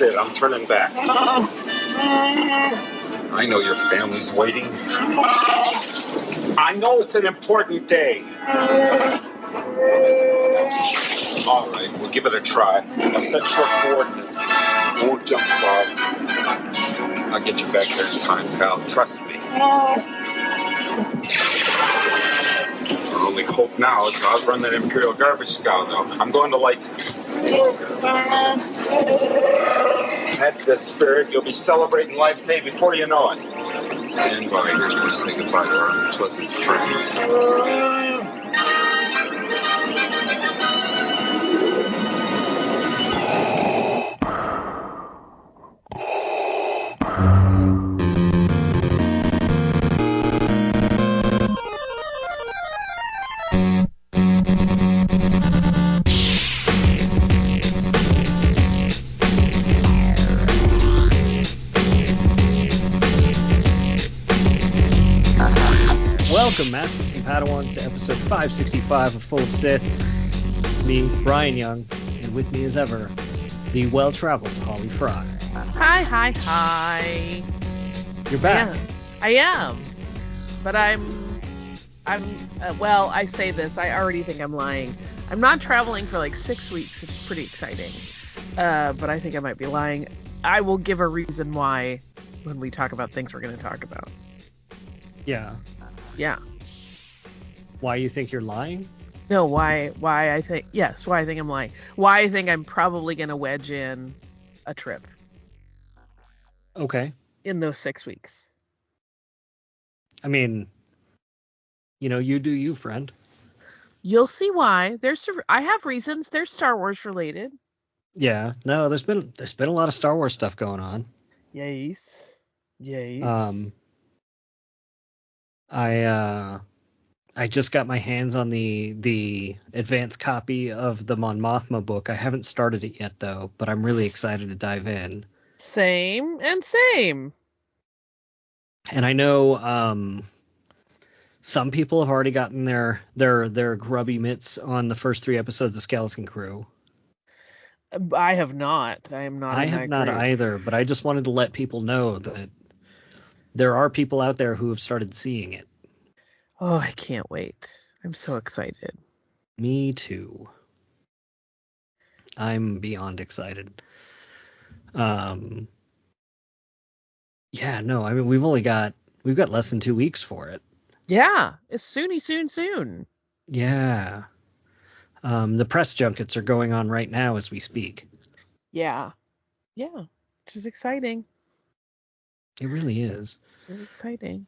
it. I'm turning back. I know your family's waiting. I know it's an important day. All right, we'll give it a try. I'll set your coordinates. Won't jump far. I'll get you back there in time, pal. Trust me. Our only hope now is to outrun that Imperial garbage scow, though. I'm going to light speed. That's the spirit. You'll be celebrating Life Day before you know it. Stand by. Here's where we say goodbye to our unpleasant friends. Welcome, Masters and Padawans, to episode 565 of Full of Sith. It's me, Bryan Young, and with me as ever, the well-traveled Holly Frey. Hi. You're back. I am. But well, I say this, I already think I'm lying. I'm not traveling for like 6 weeks, which is pretty exciting. But I think I might be lying. I will give a reason why when we talk about things we're going to talk about. Yeah. Yeah. Why you think you're lying? No, why I think I'm lying. Why I think I'm probably going to wedge in a trip. Okay. In those 6 weeks. I mean, you do you, friend. You'll see why. I have reasons. They're Star Wars related. Yeah. No, there's been a lot of Star Wars stuff going on. Yes. I just got my hands on the advanced copy of the Mon Mothma book. I haven't started it yet, though, but I'm really excited to dive in. Same. And I know some people have already gotten their grubby mitts on the first 3 episodes of Skeleton Crew. I have not. I am not. I have not either, but I just wanted to let people know that there are people out there who have started seeing it. Oh, I can't wait. I'm so excited. Me too. I'm beyond excited. Yeah, no, I mean, we've got less than 2 weeks for it. Yeah, it's soon. Yeah. The press junkets are going on right now as we speak. Yeah, which is exciting. It really is. So exciting.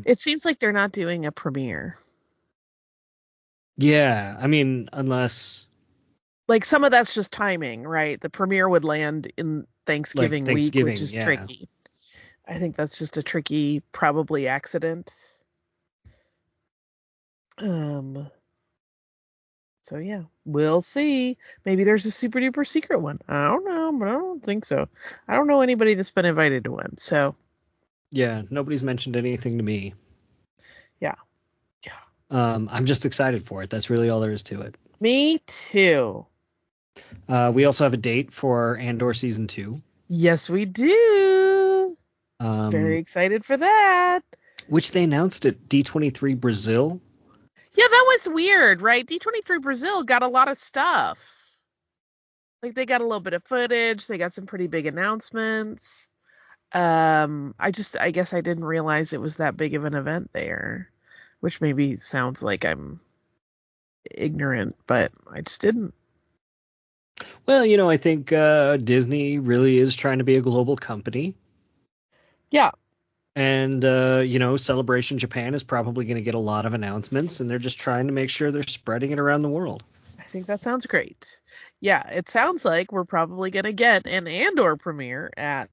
It seems like they're not doing a premiere. Yeah, I mean, unless... Like, some of that's just timing, right? The premiere would land in Thanksgiving week, which is tricky. I think that's just a tricky, probably accident. So, yeah, we'll see. Maybe there's a super duper secret one. I don't know, but I don't think so. I don't know anybody that's been invited to one, so... Yeah, nobody's mentioned anything to me. Yeah. I'm just excited for it. That's really all there is to it. Me too. We also have a date for Andor Season 2. Yes, we do. Very excited for that. Which they announced at D23 Brazil. Yeah, that was weird, right? D23 Brazil got a lot of stuff. Like, they got a little bit of footage. They got some pretty big announcements. I guess I didn't realize it was that big of an event there, which maybe sounds like I'm ignorant, but I just didn't. Well, I think Disney really is trying to be a global company. Yeah. And, Celebration Japan is probably going to get a lot of announcements, and they're just trying to make sure they're spreading it around the world. I think that sounds great. Yeah, it sounds like we're probably going to get an Andor premiere at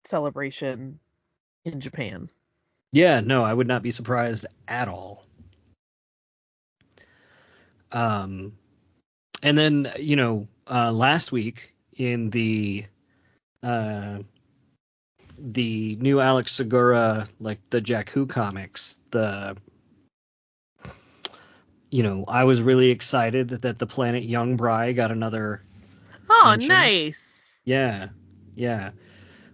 Celebration in Japan. Yeah, no, I would not be surprised at all. And then, last week in the new Alex Segura, like the Jakku comics, I was really excited that the planet Young Bry got another Oh, mention. nice. Yeah, yeah.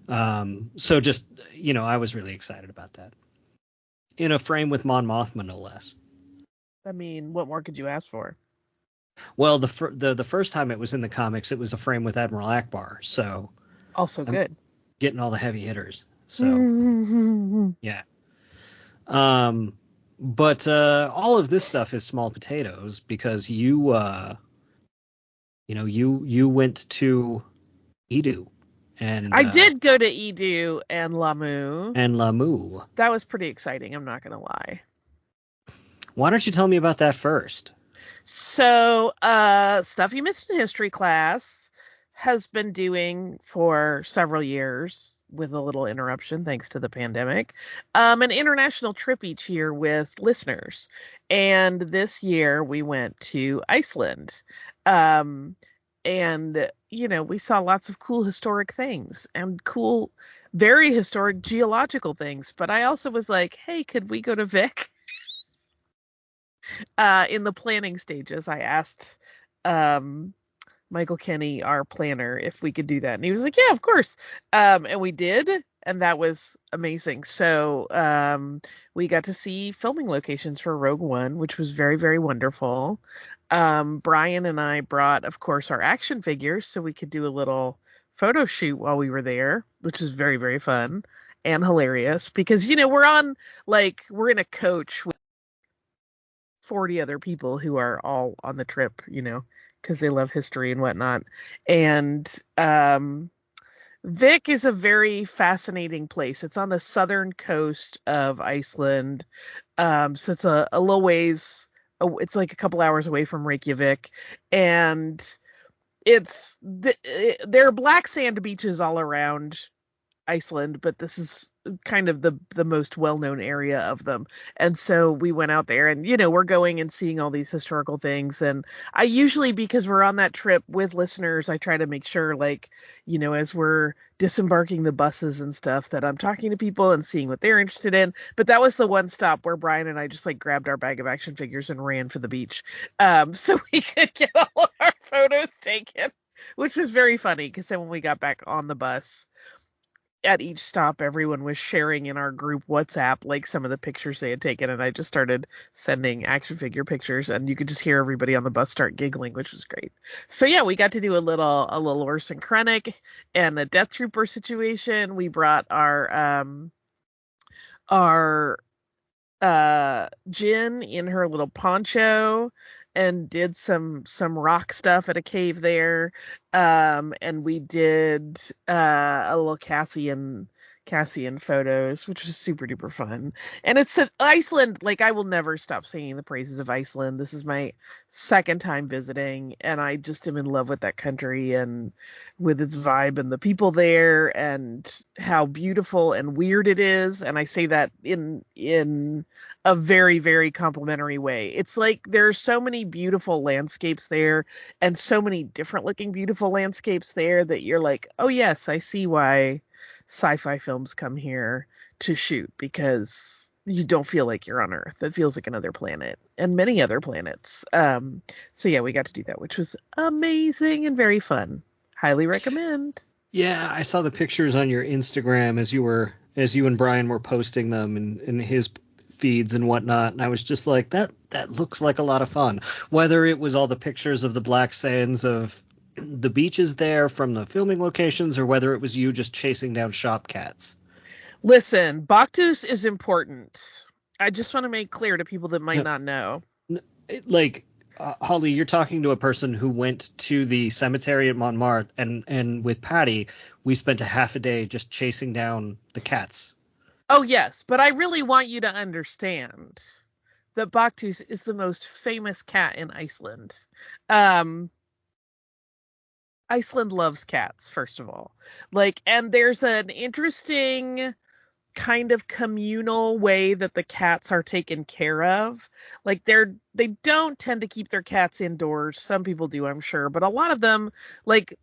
So just, I was really excited about that. In a frame with Mon Mothma, no less. I mean, what more could you ask for? Well, the first time it was in the comics, it was a frame with Admiral Akbar. So Also I'm good. getting all the heavy hitters. So yeah. Um, but all of this stuff is small potatoes because you went to Eadu and I did go to Eadu and Lamu. Lamu. That was pretty exciting, I'm not going to lie. Why don't you tell me about that first? So, stuff you missed in history class has been doing for several years with a little interruption thanks to the pandemic, an international trip each year with listeners. And this year we went to Iceland. Um, and, we saw lots of cool historic things and cool, very historic geological things. But I also was like, hey, could we go to Vic? In the planning stages, I asked Michael Kenny, our planner, if we could do that. And he was like, yeah, of course. And we did. And that was amazing. So we got to see filming locations for Rogue One, which was very, very wonderful. Bryan and I brought, of course, our action figures so we could do a little photo shoot while we were there, which was very, very fun and hilarious because, we're in a coach with 40 other people who are all on the trip, because they love history and whatnot. And Vik is a very fascinating place. It's on the southern coast of Iceland. So it's a little ways, it's like a couple hours away from Reykjavik. And there are black sand beaches all around Iceland, but this is kind of the most well-known area of them. And so we went out there and, we're going and seeing all these historical things. And I usually, because we're on that trip with listeners, I try to make sure, as we're disembarking the buses and stuff, that I'm talking to people and seeing what they're interested in. But that was the one stop where Bryan and I just grabbed our bag of action figures and ran for the beach. So we could get all of our photos taken, which was very funny because then when we got back on the bus, at each stop, everyone was sharing in our group WhatsApp, some of the pictures they had taken. And I just started sending action figure pictures and you could just hear everybody on the bus start giggling, which was great. So yeah, we got to do a little Orson Krennic and a Death Trooper situation. We brought our Jin in her little poncho and did some rock stuff at a cave there. And we did a little Cassian photos, which was super duper fun. And it's Iceland, I will never stop singing the praises of Iceland. This is my second time visiting, and I just am in love with that country and with its vibe and the people there and how beautiful and weird it is. And I say that in a very, very complimentary way. It's there's so many beautiful landscapes there and so many different looking beautiful landscapes there that you're like, oh yes, I see why sci-fi films come here to shoot, because you don't feel like you're on Earth. It feels like another planet and many other planets. So yeah, we got to do that, which was amazing and very fun. Highly recommend. Yeah, I saw the pictures on your Instagram as you and Bryan were posting them in his feeds and whatnot, and I was just like, that looks like a lot of fun. Whether it was all the pictures of the black sands of the beaches there from the filming locations, or whether it was you just chasing down shop cats. Listen, Baktus is important. I just want to make clear to people that might not know. Holly, you're talking to a person who went to the cemetery at Montmartre, and with Patty, we spent a half a day just chasing down the cats. Oh, yes, but I really want you to understand that Baktus is the most famous cat in Iceland. Iceland loves cats, first of all. And there's an interesting kind of communal way that the cats are taken care of. They don't tend to keep their cats indoors. Some people do, I'm sure, but a lot of them,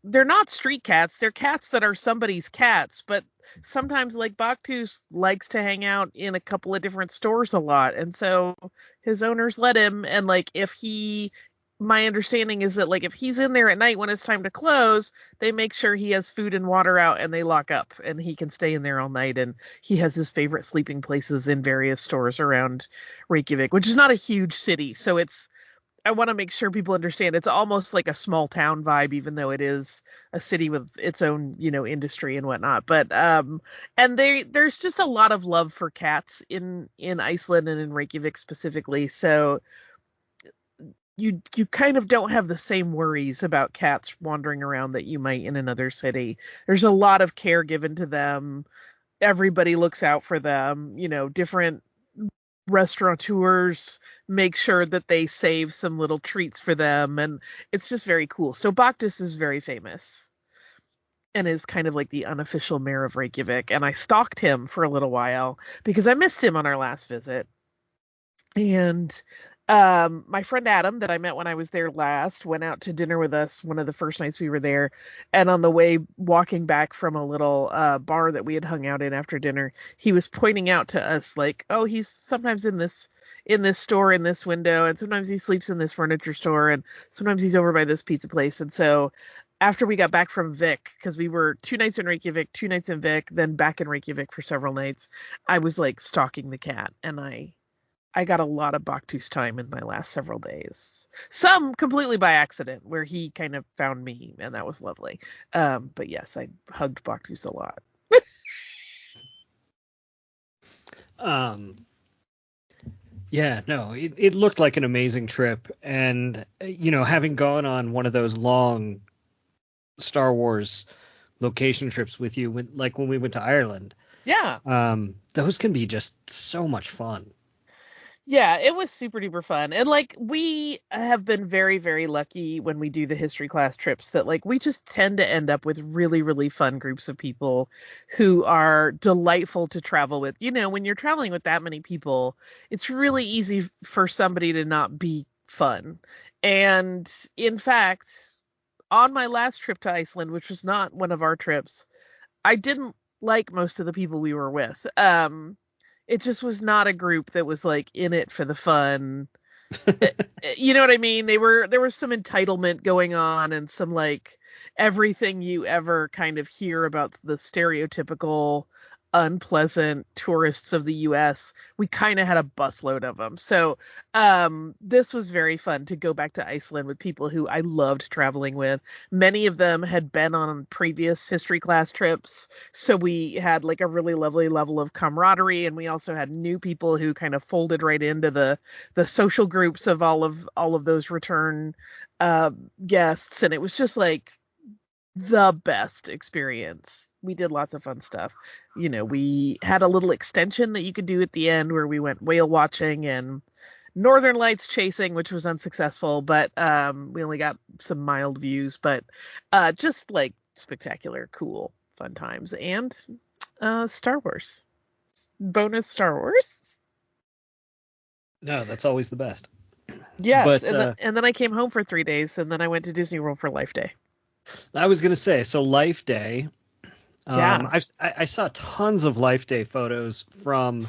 they're not street cats. They're cats that are somebody's cats, but sometimes Baktus likes to hang out in a couple of different stores a lot, and so his owners let him. And if he my understanding is that, like, if he's in there at night when it's time to close, they make sure he has food and water out and they lock up and he can stay in there all night. And he has his favorite sleeping places in various stores around Reykjavik, which is not a huge city. So I want to make sure people understand it's almost like a small town vibe, even though it is a city with its own, industry and whatnot. But, and there's just a lot of love for cats in Iceland and in Reykjavik specifically. So you kind of don't have the same worries about cats wandering around that you might in another city. There's a lot of care given to them. Everybody looks out for them. Different restaurateurs make sure that they save some little treats for them, and it's just very cool. So Baktus is very famous and is kind of like the unofficial mayor of Reykjavik, and I stalked him for a little while because I missed him on our last visit. And my friend Adam, that I met when I was there last, went out to dinner with us one of the first nights we were there. And on the way walking back from a little bar that we had hung out in after dinner, he was pointing out to us like, oh, he's sometimes in this store in this window, and sometimes he sleeps in this furniture store, and sometimes he's over by this pizza place. And so after we got back from Vic, because we were 2 nights in Reykjavik, 2 nights in Vic, then back in Reykjavik for several nights, I was like stalking the cat, and I got a lot of Baktus time in my last several days. Some completely by accident, where he kind of found me, and that was lovely. But yes, I hugged Baktus a lot. Yeah, no, it looked like an amazing trip. And, having gone on one of those long Star Wars location trips with you, like when we went to Ireland. Yeah. Those can be just so much fun. Yeah, it was super duper fun. And like, we have been very, very lucky when we do the history class trips that like we just tend to end up with really, really fun groups of people who are delightful to travel with. When you're traveling with that many people, it's really easy for somebody to not be fun. And in fact, on my last trip to Iceland, which was not one of our trips, I didn't like most of the people we were with. It just was not a group that was like in it for the fun. You know what I mean? There was some entitlement going on and some like everything you ever kind of hear about the stereotypical unpleasant tourists of the US. We kind of had a busload of them. So this was very fun to go back to Iceland with people who I loved traveling with. Many of them had been on previous history class trips, so we had like a really lovely level of camaraderie, and we also had new people who kind of folded right into the social groups of all of those return guests, and it was just like the best experience. We did lots of fun stuff. We had a little extension that you could do at the end where we went whale watching and northern lights chasing, which was unsuccessful, but we only got some mild views, but just like spectacular, cool, fun times. And Star Wars. Bonus Star Wars. No, that's always the best. Yes, but, and then I came home for 3 days, and then I went to Disney World for Life Day. I was going to say, so Life Day. Yeah. I saw tons of Life Day photos from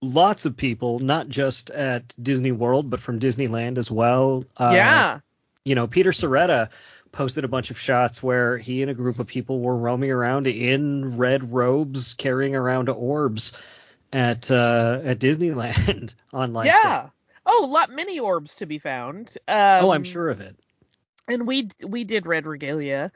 lots of people, not just at Disney World, but from Disneyland as well. Yeah. Peter Soretta posted a bunch of shots where he and a group of people were roaming around in red robes, carrying around orbs at Disneyland on Life Day. Yeah. Oh, many orbs to be found. I'm sure of it. And we did red regalia.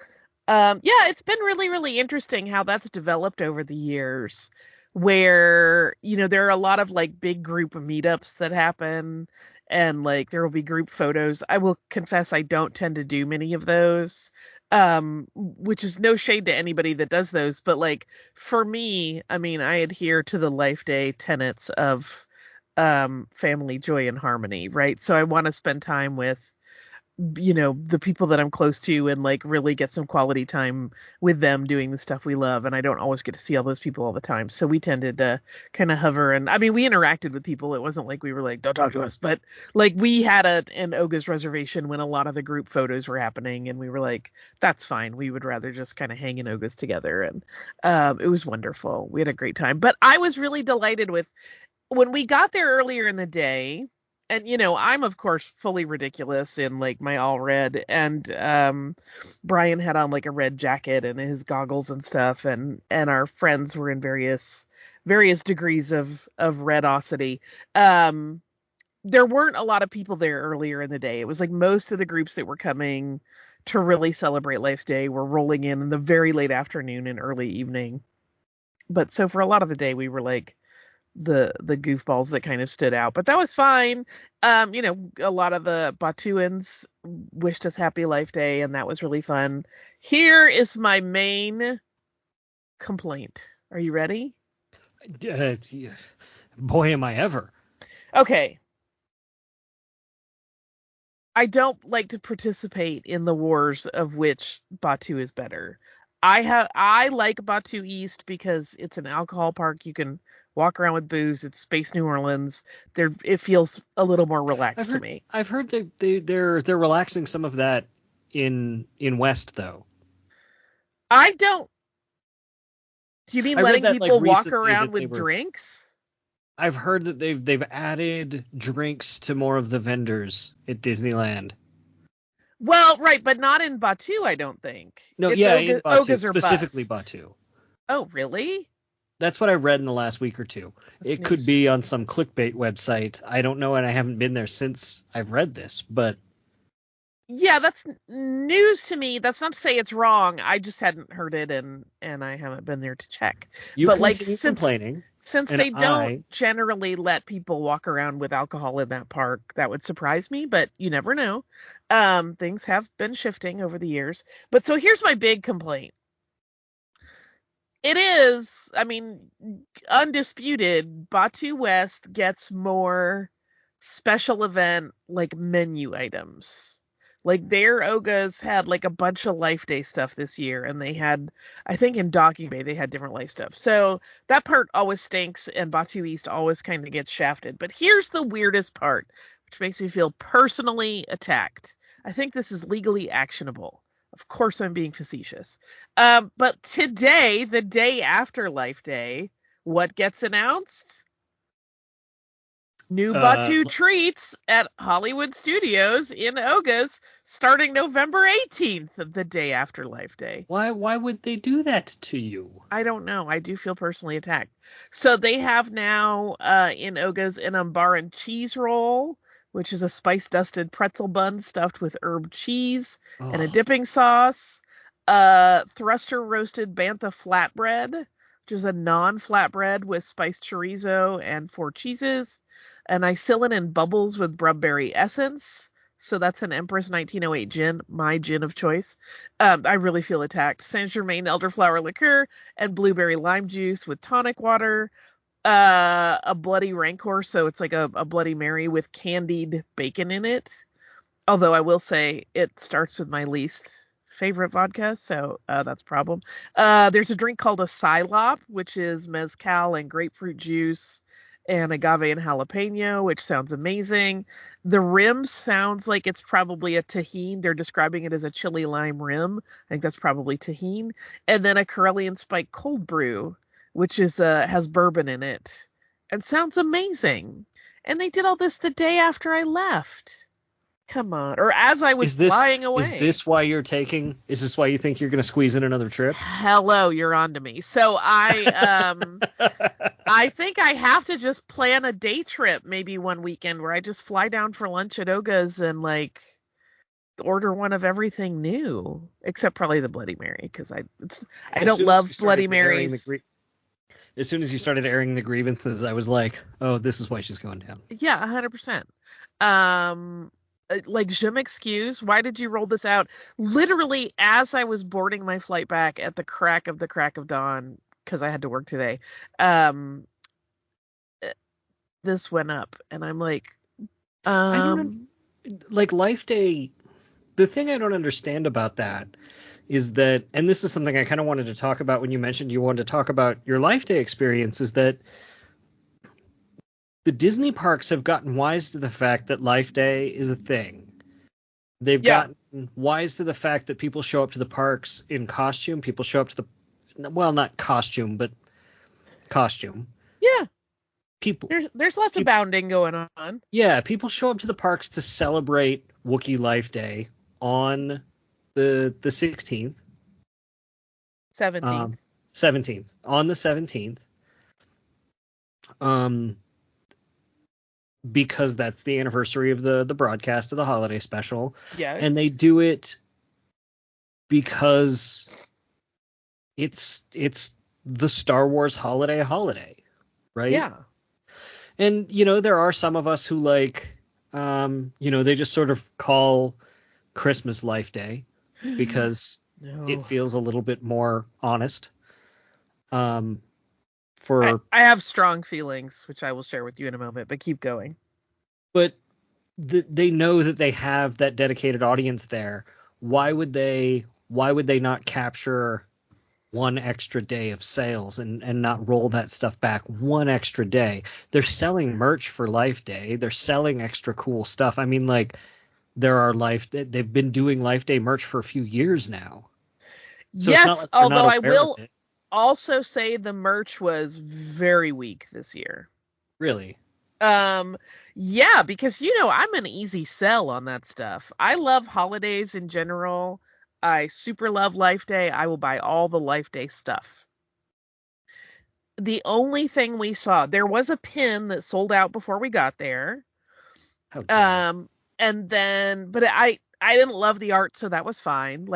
It's been really, really interesting how that's developed over the years, where, there are a lot of like big group meetups that happen, and like there will be group photos. I will confess I don't tend to do many of those, which is no shade to anybody that does those. But like for me, I mean, I adhere to the Life Day tenets of family, joy, and harmony, right? So I want to spend time with the people that I'm close to and like really get some quality time with them doing the stuff we love. And I don't always get to see all those people all the time. So we tended to kind of hover, and I mean, we interacted with people. It wasn't like we were like, don't talk to us, but like we had an Oga's reservation when a lot of the group photos were happening, and we were like, that's fine. We would rather just kind of hang in Oga's together. And it was wonderful. We had a great time, but I was really delighted with when we got there earlier in the day. I'm of course fully ridiculous in like my all red, and Bryan had on like a red jacket and his goggles and stuff, and our friends were in various degrees of redosity. There weren't a lot of people there earlier in the day. It was like most of the groups that were coming to really celebrate Life's Day were rolling in the very late afternoon and early evening. But so for a lot of the day, we were like the goofballs that kind of stood out. But that was fine. A lot of the Batuans wished us happy Life Day, and that was really fun. Here is my main complaint. Are you ready? Boy, am I ever. Okay. I don't like to participate in the wars of which Batu is better. I like Batu East because it's an alcohol park. You can walk around with booze. It's Space New Orleans. It feels a little more relaxed to me. I've heard they're relaxing some of that in West though. I don't. Do you mean letting people walk around with drinks? I've heard that they've added drinks to more of the vendors at Disneyland. Well, right, but not in Batu, I don't think. No, in Batu, specifically Batu. Oh, really? That's what I read in the last week or two. It could be on some clickbait website. I don't know, and I haven't been there since I've read this, but... Yeah, that's news to me. That's not to say it's wrong. I just hadn't heard it, and I haven't been there to check. But like, since they don't generally let people walk around with alcohol in that park, that would surprise me. But you never know. Things have been shifting over the years. But so here's my big complaint. It is, undisputed. Batu West gets more special event like menu items. Like their Ogas had like a bunch of Life Day stuff this year, and they had, I think in Docking Bay, they had different life stuff. So that part always stinks, and Batu East always kind of gets shafted. But here's the weirdest part, which makes me feel personally attacked. I think this is legally actionable. Of course I'm being facetious. But today, the day after Life Day, what gets announced? New Batu treats at Hollywood Studios in Ogas starting November 18th, the day after Life Day. Why would they do that to you? I don't know. I do feel personally attacked. So they have now in Ogas an Umbaran cheese roll, which is a spice-dusted pretzel bun stuffed with herb cheese and a dipping sauce. Thruster roasted bantha flatbread, which is a non-flatbread with spiced chorizo and 4 cheeses. An Iceland and bubbles with brubberry essence. So that's an Empress 1908 gin, my gin of choice. I really feel attacked. Saint Germain elderflower liqueur and blueberry lime juice with tonic water. A Bloody Rancor, so it's like a Bloody Mary with candied bacon in it. Although I will say it starts with my least favorite vodka, so that's a problem. There's a drink called a Silop, which is mezcal and grapefruit juice and agave and jalapeno, which sounds amazing. The rim sounds like it's probably a tahine. They're describing it as a chili lime rim. I think that's probably tahine. And then a Corellian spike cold brew, which is has bourbon in it, and sounds amazing. And they did all this the day after I left. Come on. Or as I was flying away. Is this why you think you're going to squeeze in another trip? Hello, you're on to me. So I think I have to just plan a day trip maybe one weekend where I just fly down for lunch at Oga's and like order one of everything new, except probably the Bloody Mary, because I don't love Bloody Marys. As soon as you started airing the grievances, I was like, oh, this is why she's going down. Yeah, 100%. Like, je m'excuse, why did you roll this out? Literally, as I was boarding my flight back at the crack of dawn, because I had to work today, this went up, and I'm like, like Life Day, the thing I don't understand about that is that, and this is something I kind of wanted to talk about when you mentioned you wanted to talk about your Life Day experience, is that the Disney parks have gotten wise to the fact that Life Day is a thing. They've gotten wise to the fact that people show up to the parks in costume. People show up to not costume, but costume. Yeah. people There's lots of bounding going on. Yeah, people show up to the parks to celebrate Wookiee Life Day on the 16th. 17th. 17th. On the 17th. Because that's the anniversary of the broadcast of the holiday special. Yes. And they do it because it's the Star Wars holiday, right? Yeah. And, there are some of us who they just sort of call Christmas Life Day because it feels a little bit more honest. I have strong feelings, which I will share with you in a moment, but keep going. But they know that they have that dedicated audience there. Why would they not capture one extra day of sales and not roll that stuff back one extra day? They're selling merch for Life Day. They're selling extra cool stuff. I mean, they've been doing Life Day merch for a few years now. So yes, although I will also say the merch was very weak this year. Really? Yeah, because I'm an easy sell on that stuff. I love holidays in general. I super love Life Day. I will buy all the Life Day stuff. The only thing we saw, there was a pin that sold out before we got there. Okay. And then, but I didn't love the art, so that was fine.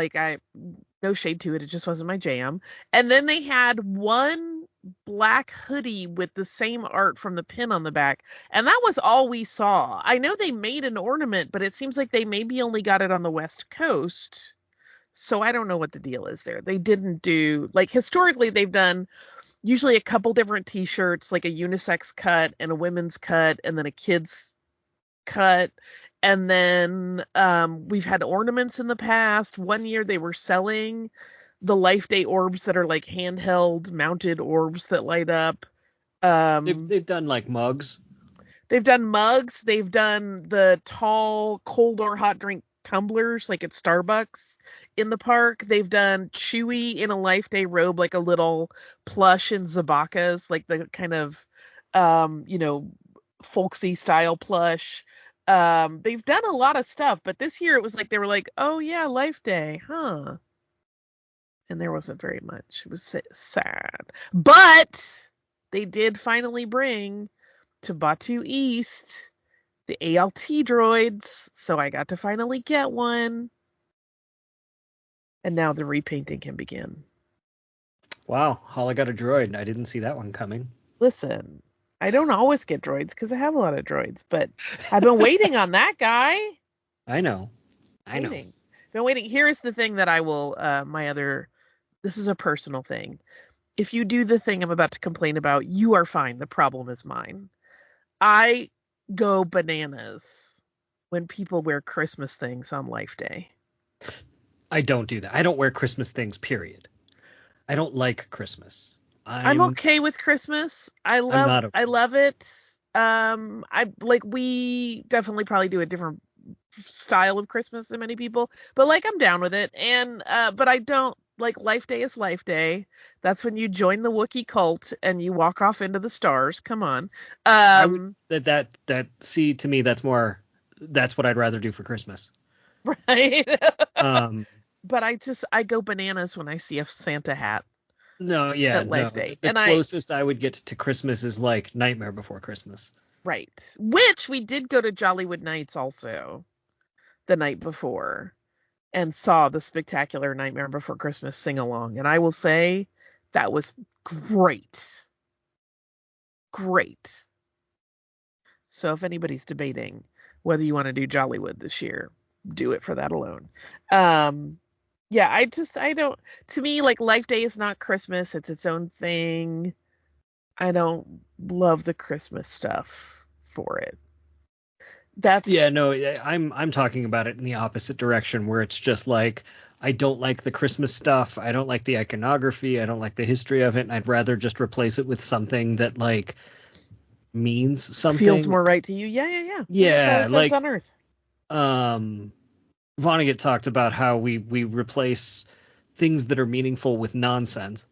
No shade to it. It just wasn't my jam. And then they had one black hoodie with the same art from the pin on the back. And that was all we saw. I know they made an ornament, but it seems like they maybe only got it on the West Coast. So I don't know what the deal is there. They didn't do, historically, they've done usually a couple different t-shirts, like a unisex cut and a women's cut and then a kid's cut. And then we've had ornaments in the past. One year they were selling the Life Day orbs that are like handheld mounted orbs that light up. They've done mugs. They've done mugs. They've done the tall cold or hot drink tumblers like at Starbucks in the park. They've done Chewie in a Life Day robe, like a little plush in Zabaka's, like the kind of folksy style plush. They've done a lot of stuff, but this year it was like they were like, oh yeah, Life Day, huh? And there wasn't very much. It was sad. But they did finally bring to Batu East the ALT droids, so I got to finally get one. And now the repainting can begin. Wow, Holly got a droid. I didn't see that one coming. Listen, I don't always get droids because I have a lot of droids, but I've been waiting on that guy. I know. Been waiting. Here is the thing that I will, this is a personal thing. If you do the thing I'm about to complain about, you are fine. The problem is mine. I go bananas when people wear Christmas things on Life Day. I don't do that. I don't wear Christmas things, period. I don't like Christmas. I'm okay with Christmas. I love it. We definitely probably do a different style of Christmas than many people, but I'm down with it. And but I don't Life Day is Life Day. That's when you join the Wookiee cult and you walk off into the stars. Come on. See, to me, that's what I'd rather do for Christmas. Right. But I go bananas when I see a Santa hat. No, yeah, at Life Day. The closest I would get to Christmas is Nightmare Before Christmas. Right. Which we did go to Jollywood Nights also the night before and saw the spectacular Nightmare Before Christmas sing along. And I will say that was great. Great. So if anybody's debating whether you want to do Jollywood this year, do it for that alone. Yeah, I don't, to me, Life Day is not Christmas. It's its own thing. I don't love the Christmas stuff for it. I'm talking about it in the opposite direction where it's just I don't like the Christmas stuff. I don't like the iconography. I don't like the history of it. And I'd rather just replace it with something that means something. Feels more right to you. Yeah. Yeah. Sense on Earth. Vonnegut talked about how we replace things that are meaningful with nonsense.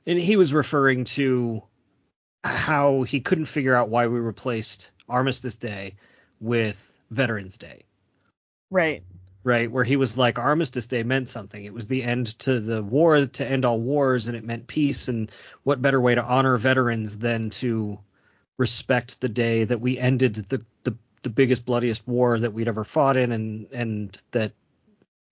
And he was referring to how he couldn't figure out why we replaced Armistice Day with Veterans Day. Right. Right, where he was like, Armistice Day meant something. It was the end to the war, to end all wars, and it meant peace. And what better way to honor veterans than to respect the day that we ended the biggest, bloodiest war that we'd ever fought in, and that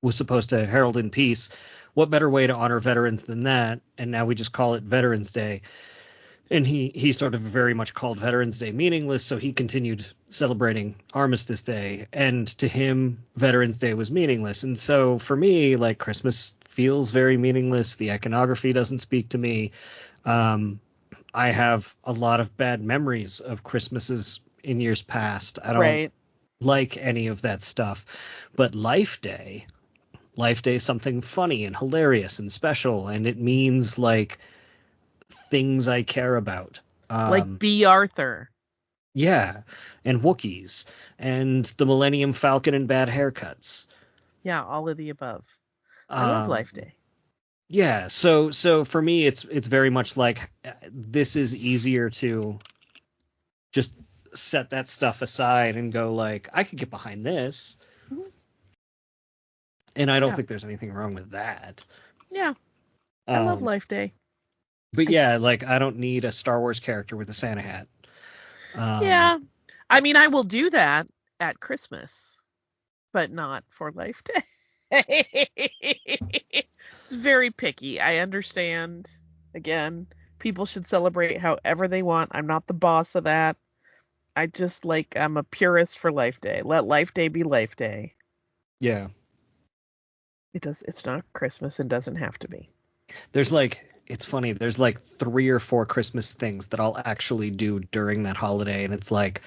was supposed to herald in peace. What better way to honor veterans than that? And now we just call it Veterans Day. And he sort of very much called Veterans Day meaningless, so he continued celebrating Armistice Day. And to him, Veterans Day was meaningless. And so for me, like, Christmas feels very meaningless. The iconography doesn't speak to me. I have a lot of bad memories of Christmases in years past. I don't like any of that stuff. But Life Day is something funny and hilarious and special, and it means, like, things I care about. Like B. Arthur. Yeah, and Wookiees, and the Millennium Falcon and bad haircuts. Yeah, all of the above. I love Life Day. Yeah, so for me, it's very much like, this is easier to just set that stuff aside and go, like, I could get behind this. Mm-hmm. And I don't think there's anything wrong with that. Yeah, I love Life Day. But yeah, like, I don't need a Star Wars character with a Santa hat. Yeah, I mean, I will do that at Christmas, but not for Life Day. It's very picky. I understand. Again, people should celebrate however they want. I'm not the boss of that. I'm a purist for Life Day. Let Life Day be Life Day. Yeah. It's not Christmas and doesn't have to be. It's funny. There's like 3 or 4 Christmas things that I'll actually do during that holiday. And it's like,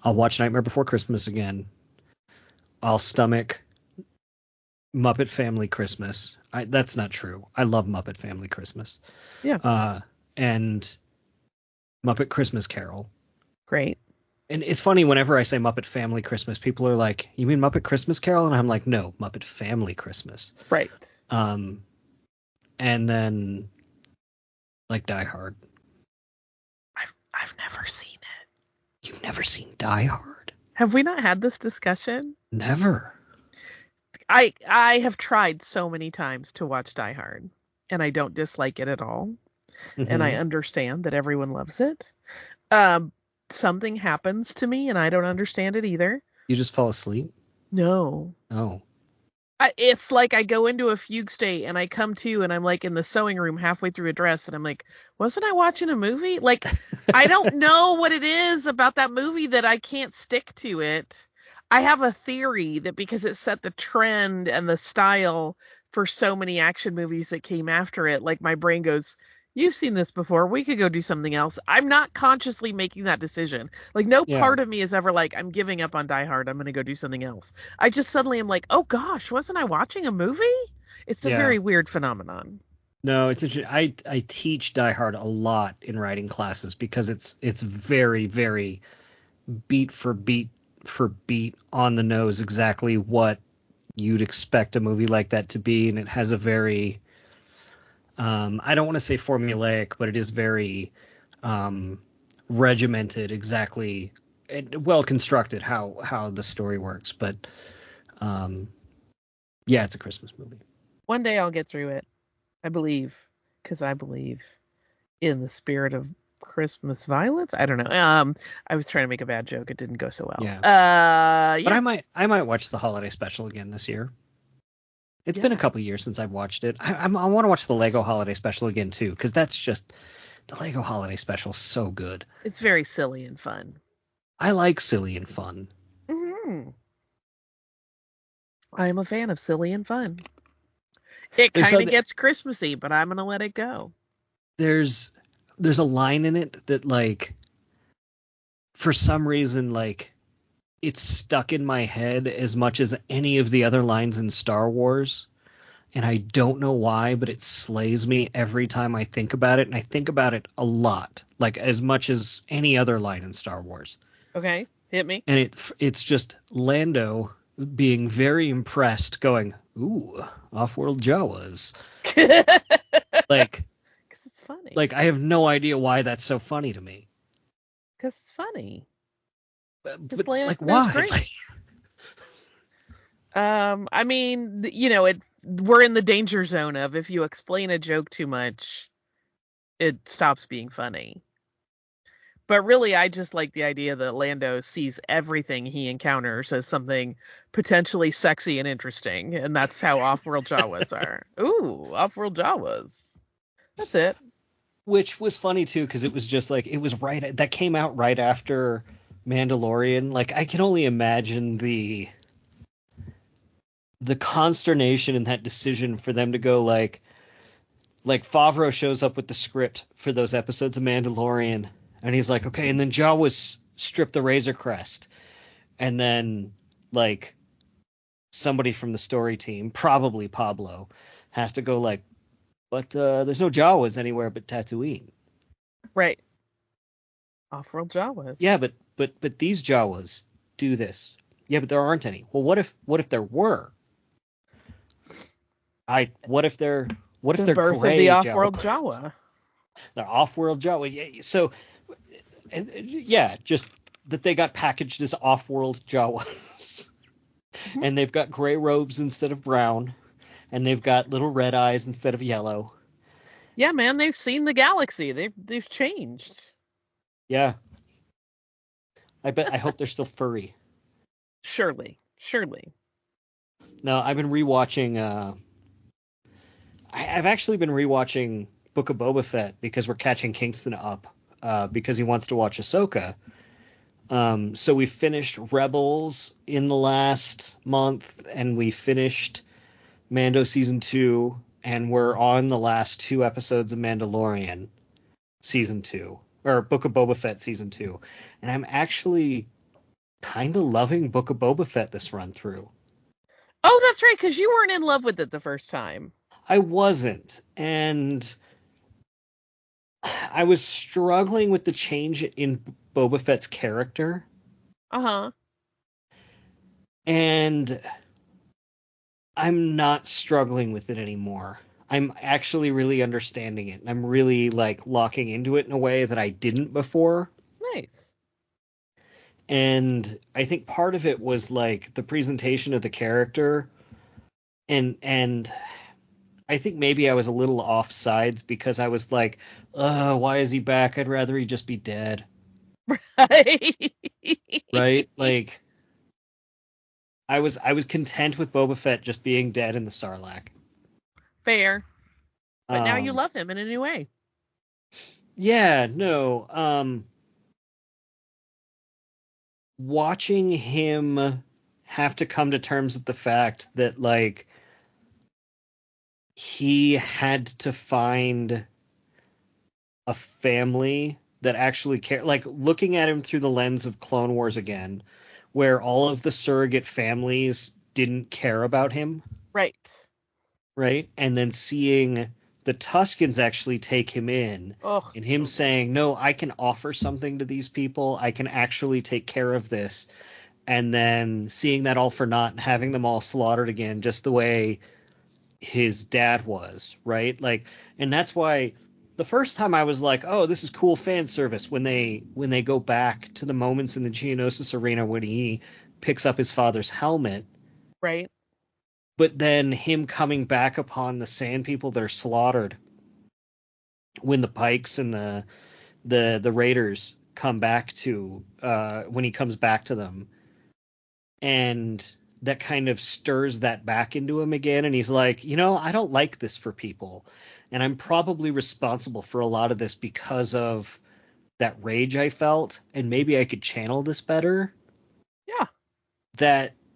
I'll watch Nightmare Before Christmas again. I'll stomach Muppet Family Christmas. That's not true. I love Muppet Family Christmas. Yeah. And Muppet Christmas Carol. Great. And it's funny, whenever I say Muppet Family Christmas, people are like, you mean Muppet Christmas Carol? And I'm like, no, Muppet Family Christmas. Right. And then, like, Die Hard. I've never seen it. You've never seen Die Hard? Have we not had this discussion? Never. I have tried so many times to watch Die Hard, and I don't dislike it at all. Mm-hmm. And I understand that everyone loves it. Something happens to me, and I don't understand it either. You just fall asleep? No. Oh. It's like I go into a fugue state, and I come to, and I'm like in the sewing room halfway through a dress, and I'm like, wasn't I watching a movie? Like, I don't know what it is about that movie that I can't stick to it. I have a theory that because it set the trend and the style for so many action movies that came after it, like, my brain goes, you've seen this before. We could go do something else. I'm not consciously making that decision. Like, no part of me is ever like, I'm giving up on Die Hard. I'm going to go do something else. I just suddenly am like, oh gosh, wasn't I watching a movie? It's a very weird phenomenon. No, it's interesting. I teach Die Hard a lot in writing classes because it's very, very beat for beat on the nose, exactly what you'd expect a movie like that to be. And it has a very, I don't want to say formulaic, but it is very regimented, exactly, well constructed how the story works. But yeah, it's a Christmas movie. One day I'll get through it. I believe, because I believe in the spirit of Christmas violence. I don't know. I was trying to make a bad joke. It didn't go so well. Yeah. But I might watch the holiday special again this year. It's been a couple years since I've watched it. I want to watch the Lego holiday special again too, because that's just, the Lego holiday special is so good. It's very silly and fun. I like silly and fun. Mm-hmm. I am a fan of silly and fun. It kind of gets Christmassy, but I'm gonna let it go. There's a line in it that, like, for some reason, like, it's stuck in my head as much as any of the other lines in Star Wars. And I don't know why, but it slays me every time I think about it. And I think about it a lot, like as much as any other line in Star Wars. Okay, hit me. And it's just Lando being very impressed, going, ooh, off-world Jawas. Like, because it's funny. Like, I have no idea why that's so funny to me. Because it's funny. But like, Lando's why? great. I mean, we're in the danger zone of if you explain a joke too much, it stops being funny. But really, I just like the idea that Lando sees everything he encounters as something potentially sexy and interesting, and that's how off-world Jawas are. Ooh, off-world Jawas. That's it. Which was funny too, because it was just like it was that came out right after Mandalorian. Like, I can only imagine the consternation in that decision for them to go like Favreau shows up with the script for those episodes of Mandalorian, and he's like, okay, and then Jawas strip the Razor Crest, and then like somebody from the story team, probably Pablo, has to go like, but there's no Jawas anywhere but Tatooine. Right. Off-world Jawas. Yeah, but these Jawas do this. Yeah, but there aren't any. Well, what if there were? What if they're birth gray of the off-world Jawas? Jawa. They're off-world Jawa. Yeah, so yeah, just that they got packaged as off-world Jawas. Mm-hmm. And they've got gray robes instead of brown, and they've got little red eyes instead of yellow. Yeah, man, they've seen the galaxy. They've changed. Yeah. I hope they're still furry. Surely. No, I've been rewatching. I've actually been rewatching Book of Boba Fett because we're catching Kingston up because he wants to watch Ahsoka. So we finished Rebels in the last month, and we finished Mando season 2, and we're on the last 2 episodes of Mandalorian season 2, or Book of Boba Fett season 2, and I'm actually kind of loving Book of Boba Fett this run through. Oh, that's right, because you weren't in love with it the first time. I wasn't, and I was struggling with the change in Boba Fett's character. Uh-huh. And I'm not struggling with it anymore. I'm actually really understanding it. I'm really like locking into it in a way that I didn't before. Nice. And I think part of it was like the presentation of the character, and I think maybe I was a little off sides because I was like, why is he back? I'd rather he just be dead. Right? Like, I was content with Boba Fett just being dead in the Sarlacc. Fair. But now you love him in a new way. Yeah, no. Watching him have to come to terms with the fact that, like, he had to find a family that actually cared. Like, looking at him through the lens of Clone Wars again, where all of the surrogate families didn't care about him. Right. Right? And then seeing the Tuskens actually take him in, and him saying, no, I can offer something to these people. I can actually take care of this. And then seeing that all for naught and having them all slaughtered again, just the way his dad was, right? Like, and that's why the first time I was like, oh, this is cool fan service when they go back to the moments in the Geonosis arena when he picks up his father's helmet. Right. But then him coming back upon the sand people that are slaughtered when the Pikes and the Raiders come back to when he comes back to them, and that kind of stirs that back into him again, and he's like, I don't like this for people, and I'm probably responsible for a lot of this because of that rage I felt, and maybe I could channel this better. Yeah.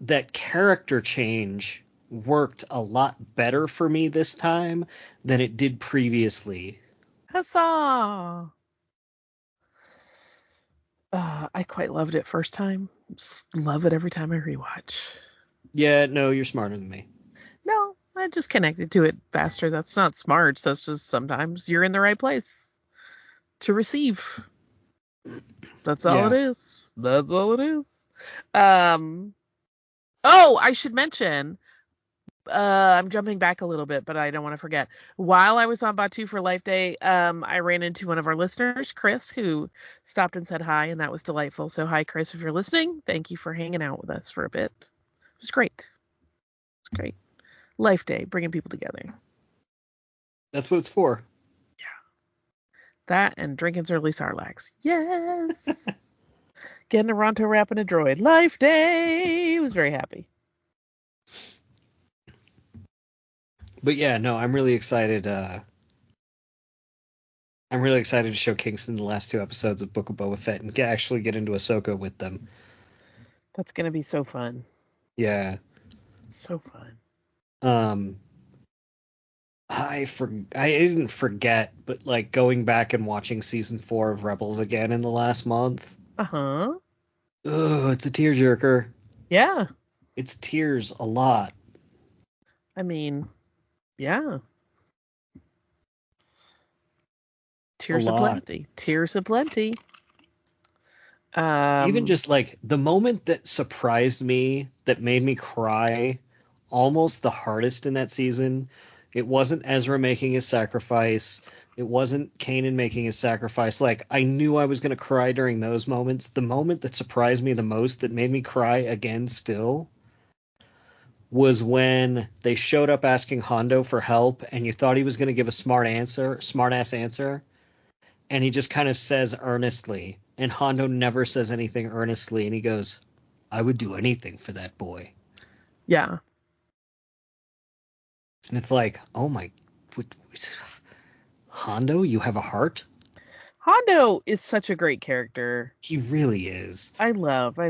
That character change worked a lot better for me this time than it did previously. Huzzah! I quite loved it first time. Love it every time I rewatch. Yeah, no, you're smarter than me. No, I just connected to it faster. That's not smart. That's just sometimes you're in the right place to receive. That's all it is. That's all it is. Oh, I should mention, I'm jumping back a little bit, but I don't want to forget. While I was on Batu for Life Day, I ran into one of our listeners, Chris, who stopped and said hi, and that was delightful. So hi, Chris, if you're listening, thank you for hanging out with us for a bit. It was great. It's great. Life Day, bringing people together. That's what it's for. Yeah. That and drinking early Sarlacs. Yes. Getting a Ronto wrap and a droid. Life Day. Was very happy. But yeah, no, I'm really excited. I'm really excited to show Kingston the last 2 episodes of Book of Boba Fett and actually get into Ahsoka with them. That's gonna be so fun. Yeah. So fun. I didn't forget, but like going back and watching season 4 of Rebels again in the last month. Uh-huh. Oh, it's a tearjerker. Yeah. It's tears a lot. I mean, yeah. Tears aplenty. Tears aplenty. Even just like the moment that surprised me, that made me cry almost the hardest in that season, it wasn't Ezra making his sacrifice. It wasn't Kanan making his sacrifice. Like, I knew I was going to cry during those moments. The moment that surprised me the most, that made me cry again still, was when they showed up asking Hondo for help, and you thought he was going to give a smart-ass answer, and he just kind of says earnestly, and Hondo never says anything earnestly, and he goes, "I would do anything for that boy." Yeah. And it's like, oh my, Hondo, you have a heart? Hondo is such a great character. He really is. I love. I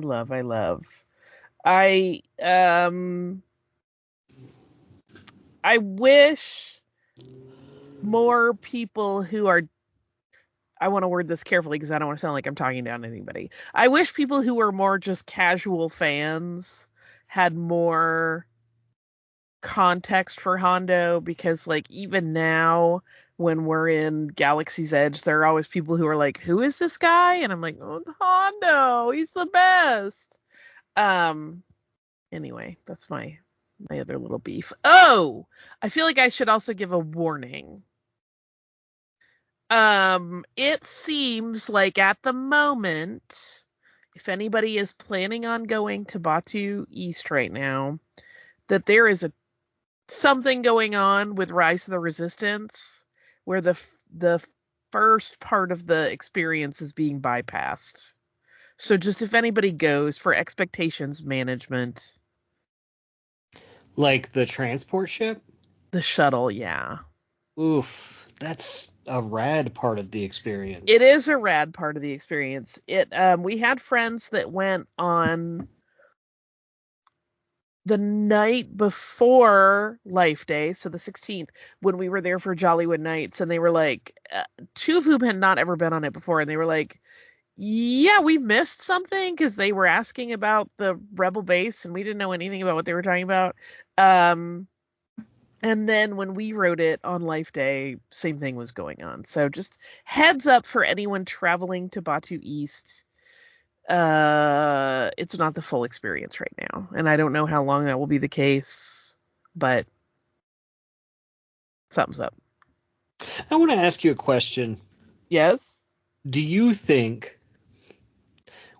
wish more people who are, I want to word this carefully because I don't want to sound like I'm talking down to anybody. I wish people who are more just casual fans had more context for Hondo, because like even now when we're in Galaxy's Edge, there are always people who are like, who is this guy? And I'm like, oh, Hondo, he's the best. Anyway, that's my other little beef. Oh, I feel like I should also give a warning. It seems like at the moment, if anybody is planning on going to Batu East right now, that there is something going on with Rise of the Resistance where the first part of the experience is being bypassed. So just if anybody goes, for expectations management. Like the transport ship? The shuttle, yeah. Oof, that's a rad part of the experience. It is a rad part of the experience. We had friends that went on the night before Life Day, so the 16th, when we were there for Jollywood Nights, and they were like, 2 of whom had not ever been on it before, and they were like, yeah, we missed something, because they were asking about the Rebel base, and we didn't know anything about what they were talking about. And then when we wrote it on Life Day, same thing was going on. So just heads up for anyone traveling to Batu East. It's not the full experience right now, and I don't know how long that will be the case, but something's up. I want to ask you a question. Yes? Do you think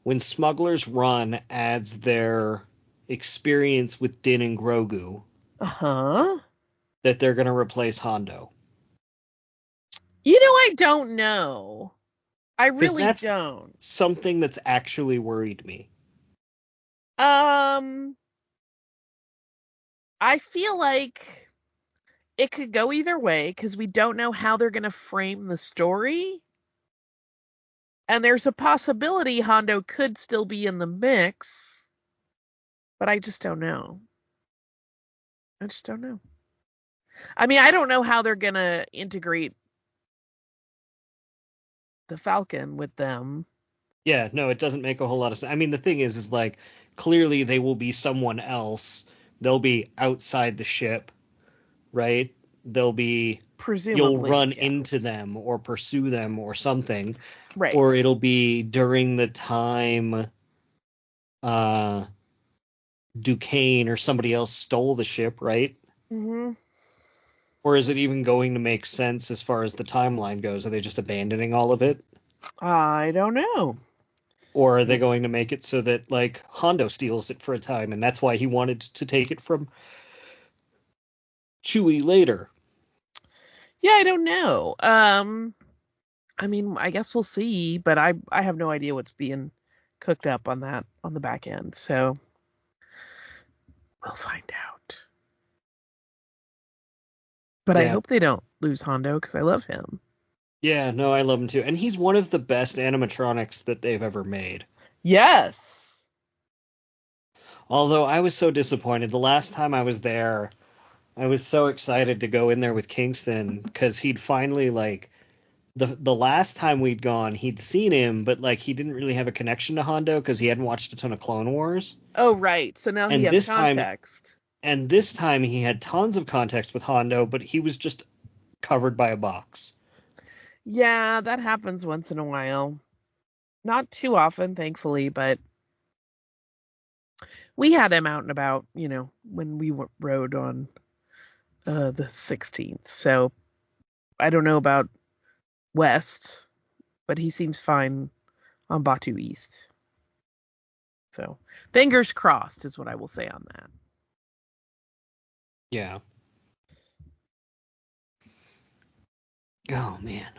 when Smuggler's Run adds their experience with Din and Grogu, that they're going to replace Hondo? You know, I don't know. I really don't. Something that's actually worried me. I feel like it could go either way, because we don't know how they're going to frame the story. And there's a possibility Hondo could still be in the mix, but I just don't know. I mean, I don't know how they're going to integrate the Falcon with them. Yeah, no, it doesn't make a whole lot of sense. I mean, the thing is like, clearly they will be someone else. They'll be outside the ship, right? They'll be, presumably, you'll run into them or pursue them or something. Right. Or it'll be during the time Duquesne or somebody else stole the ship, right? Mm-hmm. Or is it even going to make sense as far as the timeline goes? Are they just abandoning all of it? I don't know. Or are they going to make it so that, like, Hondo steals it for a time, and that's why he wanted to take it from Chewie later? Yeah, I don't know. I mean, I guess we'll see, but I have no idea what's being cooked up on the back end, so we'll find out. But I Yeah. hope they don't lose Hondo because I love him. Yeah, no, I love him too. And he's one of the best animatronics that they've ever made. Yes. Although I was so disappointed. The last time I was there, I was so excited to go in there with Kingston because he'd finally, like, the last time we'd gone, he'd seen him, but, like, he didn't really have a connection to Hondo because he hadn't watched a ton of Clone Wars. Oh, right. So now he And has this time, context. he had tons of context with Hondo, but he was just covered by a box. Yeah, that happens once in a while. Not too often, thankfully, but we had him out and about, when we rode on the 16th. So I don't know about West, but he seems fine on Batu East. So fingers crossed is what I will say on that. Yeah. Oh man.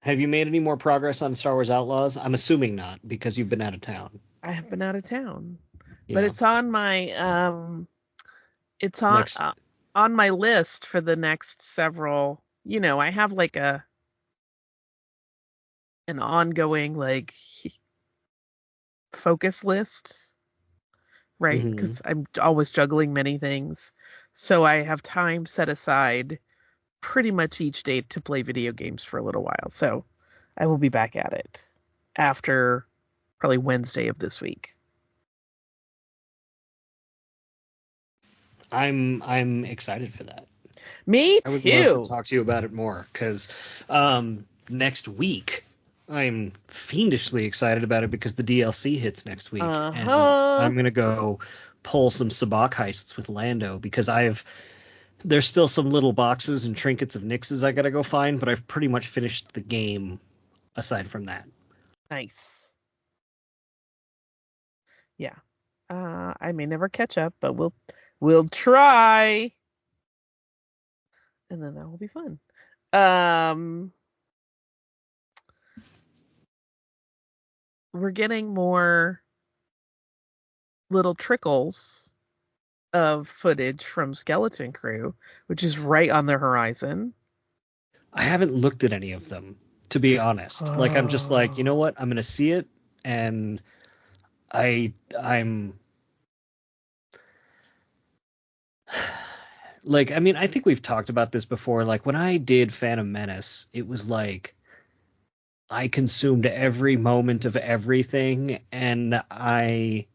Have you made any more progress on Star Wars Outlaws? I'm assuming not because you've been out of town. I have been out of town, but Yeah. it's on my it's Next. on my list for the next several. I have like an ongoing like focus list, right? Mhm. Because I'm always juggling many things, so I have time set aside pretty much each day to play video games for a little while. So I will be back at it after probably Wednesday of this week. I'm excited for that. Me I would love to too. talk to you about it more because next week I'm fiendishly excited about it because the DLC hits next week, and Uh-huh. I'm gonna go pull some sabacc heists with Lando because there's still some little boxes and trinkets of Nixes I gotta go find, but I've pretty much finished the game aside from that. Nice. Yeah. I may never catch up, but we'll try. And then that will be fun. We're getting more little trickles of footage from Skeleton Crew, which is right on the horizon. I haven't looked at any of them, to be honest. Like I'm just like, you know what? I'm gonna see it, and I'm like, I mean, I think we've talked about this before. Like when I did Phantom Menace, it was like I consumed every moment of everything, and I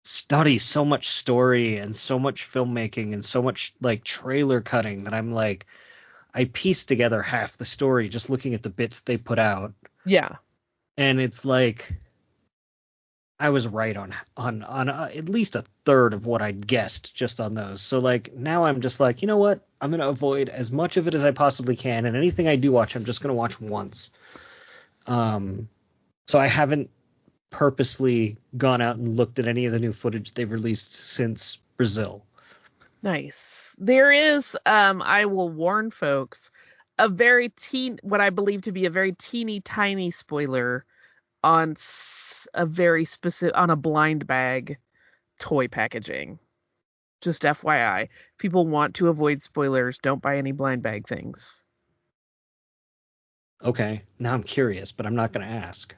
study so much story and so much filmmaking and so much like trailer cutting that I'm like, I pieced together half the story just looking at the bits they put out. Yeah. And it's like I was right on at least a third of what I'd guessed just on those. So like now I'm just like, you know what? I'm gonna avoid as much of it as I possibly can, and anything I do watch, I'm just gonna watch once. So I haven't purposely gone out and looked at any of the new footage they've released since Brazil. Nice. There is, I will warn folks, what I believe to be a very teeny tiny spoiler on a very specific, on a blind bag toy packaging. Just FYI. People want to avoid spoilers. Don't buy any blind bag things. Okay, now I'm curious, but I'm not gonna ask.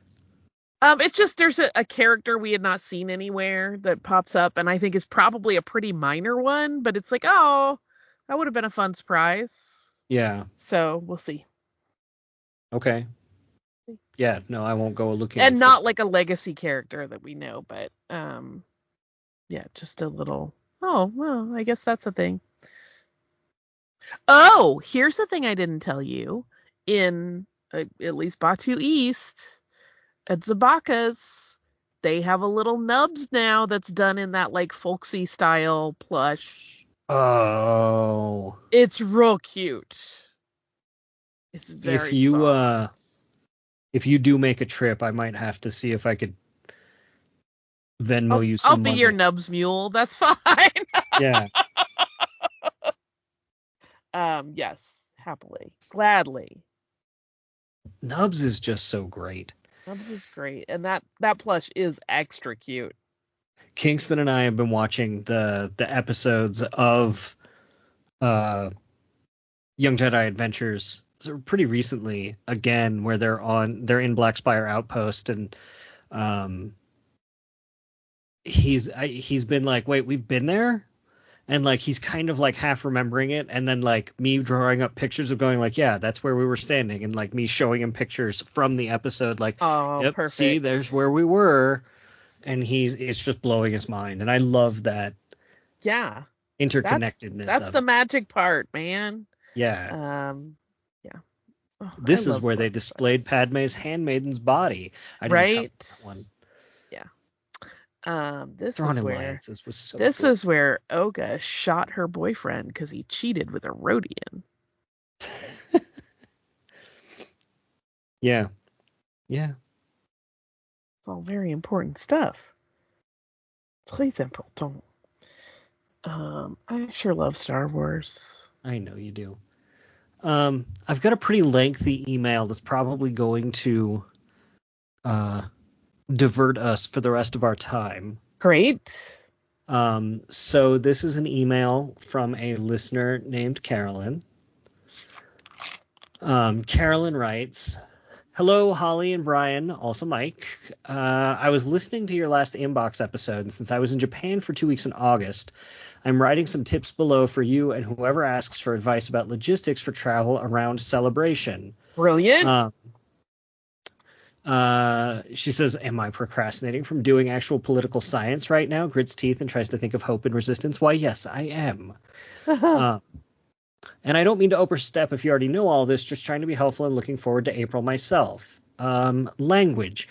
It's just there's a character we had not seen anywhere that pops up, and I think is probably a pretty minor one, but it's like, oh, that would have been a fun surprise. Yeah. So we'll see. Okay. Yeah, no, I won't go looking. And not like a legacy character that we know, but yeah, just a little. Oh, well, I guess that's a thing. Oh, here's the thing I didn't tell you. In at least Batu East, at Zabaka's, they have a little Nubs now that's done in that like folksy style plush. Oh. It's real cute. It's very If you soft. if you do make a trip, I might have to see if I could Venmo you some I'll be money. your Nubs mule. That's fine. Yeah. Yes, happily, gladly. Nubs is just so great. Nubs is great, and that plush is extra cute. Kingston and I have been watching the episodes of Young Jedi Adventures pretty recently again, where they're in Black Spire Outpost, and he's been like, wait, we've been there, and like he's kind of like half remembering it, and then like me drawing up pictures of going like, yeah, that's where we were standing, and like me showing him pictures from the episode, like, oh, yep, perfect. See, there's where we were, and it's just blowing his mind, and I love that. Yeah. Interconnectedness. That's the magic part, man. Yeah. Yeah. Oh, this is where they displayed Padme's handmaiden's body. I didn't right. That one. Yeah. This Thrawn is where Alliances was so this cool. is where Oga shot her boyfriend because he cheated with a Rodian. Yeah. Yeah. It's all very important stuff. Très important. I sure love Star Wars. I know you do. I've got a pretty lengthy email that's probably going to divert us for the rest of our time. Great. So this is an email from a listener named Carolyn. Carolyn writes, "Hello, Holly and Bryan, also Mike. I was listening to your last Inbox episode, and since I was in Japan for 2 weeks in August, I'm writing some tips below for you and whoever asks for advice about logistics for travel around Celebration." Brilliant. She says, "Am I procrastinating from doing actual political science right now?" Grits teeth and tries to think of hope and resistance. Why, yes, I am. And I don't mean to overstep if you already know all this, just trying to be helpful and looking forward to April myself. Language.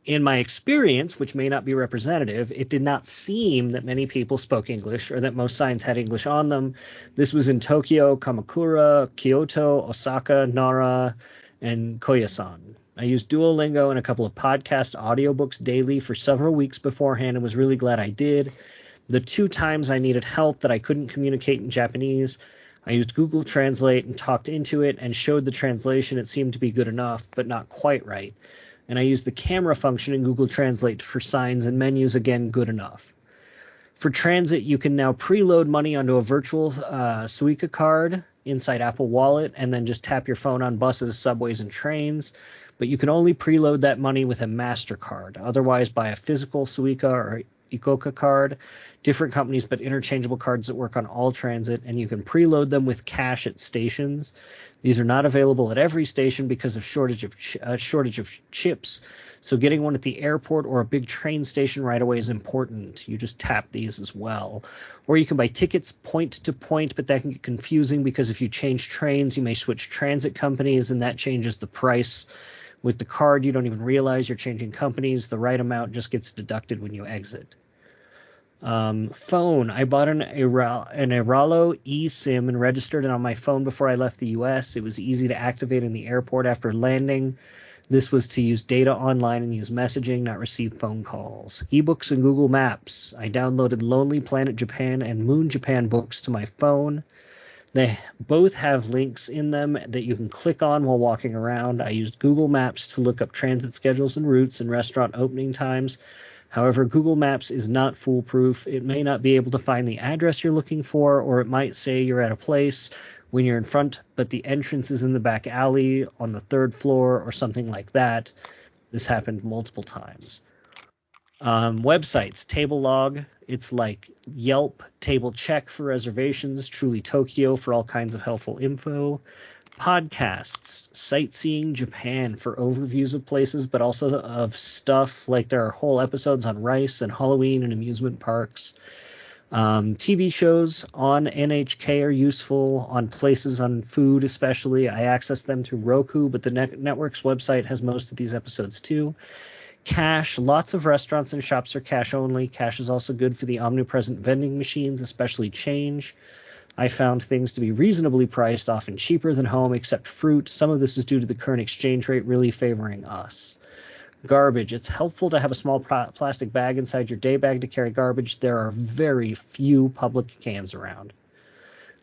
In my experience, which may not be representative, it did not seem that many people spoke English or that most signs had English on them. This was in Tokyo, Kamakura, Kyoto, Osaka, Nara, and Koyasan. I used Duolingo and a couple of podcast audiobooks daily for several weeks beforehand and was really glad I did. The 2 times I needed help that I couldn't communicate in Japanese, I used Google Translate and talked into it and showed the translation. It seemed to be good enough, but not quite right. And I used the camera function in Google Translate for signs and menus, again, good enough. For transit, you can now preload money onto a virtual Suica card inside Apple Wallet and then just tap your phone on buses, subways, and trains. But you can only preload that money with a MasterCard. Otherwise, buy a physical Suica or Ikoka card. Different companies, but interchangeable cards that work on all transit, and you can preload them with cash at stations. These are not available at every station because of shortage of chips. So getting one at the airport or a big train station right away is important. You just tap these as well. Or you can buy tickets point to point, but that can get confusing because if you change trains, you may switch transit companies, and that changes the price. With the card, you don't even realize you're changing companies. The right amount just gets deducted when you exit. Phone. I bought an Aralo eSIM and registered it on my phone before I left the U.S. It was easy to activate in the airport after landing. This was to use data online and use messaging, not receive phone calls. Ebooks and Google Maps. I downloaded Lonely Planet Japan and Moon Japan books to my phone. They both have links in them that you can click on while walking around. I used Google Maps to look up transit schedules and routes and restaurant opening times. However, Google Maps is not foolproof. It may not be able to find the address you're looking for, or it might say you're at a place when you're in front, but the entrance is in the back alley on the 3rd floor or something like that. This happened multiple times. Websites, Table Log. It's like Yelp, Table Check for reservations, Truly Tokyo for all kinds of helpful info. Podcasts, Sightseeing Japan for overviews of places, but also of stuff, like there are whole episodes on rice and Halloween and amusement parks. TV shows on NHK are useful, on places, on food especially. I access them through Roku, but the network's website has most of these episodes too. Cash. Lots of restaurants and shops are cash only. Cash is also good for the omnipresent vending machines, especially change. I found things to be reasonably priced, often cheaper than home, except fruit. Some of this is due to the current exchange rate really favoring us. Garbage. It's helpful to have a small plastic bag inside your day bag to carry garbage. There are very few public cans around.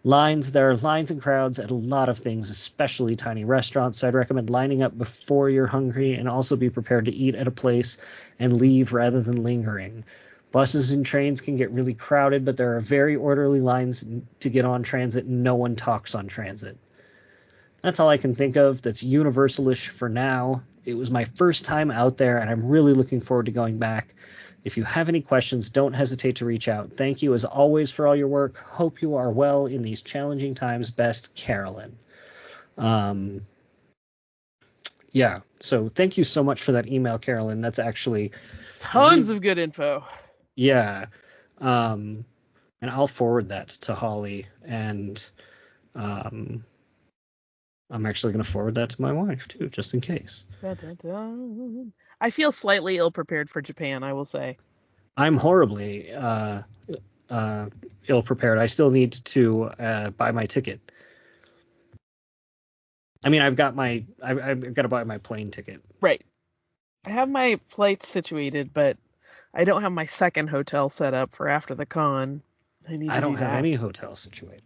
Lines. There are lines and crowds at a lot of things, especially tiny restaurants, so I'd recommend lining up before you're hungry and also be prepared to eat at a place and leave rather than lingering. Buses and trains can get really crowded, but there are very orderly lines to get on transit, and no one talks on transit. That's all I can think of that's universalish for now. It was my first time out there, and I'm really looking forward to going back. If you have any questions, don't hesitate to reach out. Thank you as always for all your work. Hope you are well in these challenging times. Best, Carolyn. Yeah, so thank you so much for that email, Carolyn. That's actually tons of good info. Yeah. And I'll forward that to Holly, and I'm actually going to forward that to my wife too, just in case. Dun, dun, dun. I feel slightly ill-prepared for Japan, I will say. I'm horribly ill-prepared. I still need to buy my ticket. I mean, I've got to buy my plane ticket. Right. I have my flights situated, but I don't have my second hotel set up for after the con. I don't have any hotel situated.